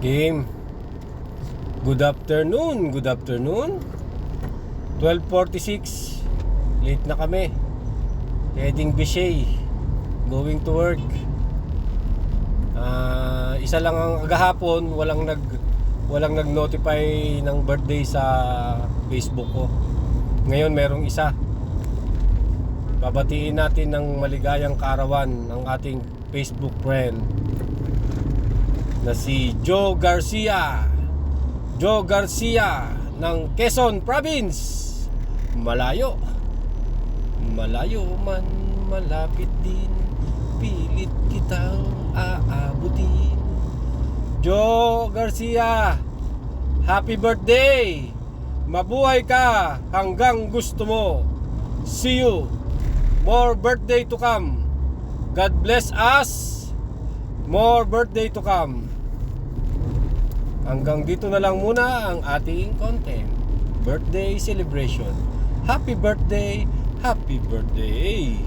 Game. Good afternoon. 12:46. Late na kami. Heading Bishay. Going to work. Isa lang ang agahapon, walang nag-notify ng birthday sa Facebook ko. Ngayon merong isa. Babatiin natin ng maligayang kaarawan ng ating Facebook friend na si Joe Garcia ng Quezon Province. Malayo man, malapit din, pilit kitang aabutin. Joe Garcia, happy birthday! Mabuhay ka hanggang gusto mo. See you. More birthday to come. God bless us. More birthday to come. Hanggang dito na lang muna ang ating content. Birthday celebration. Happy birthday. Happy birthday.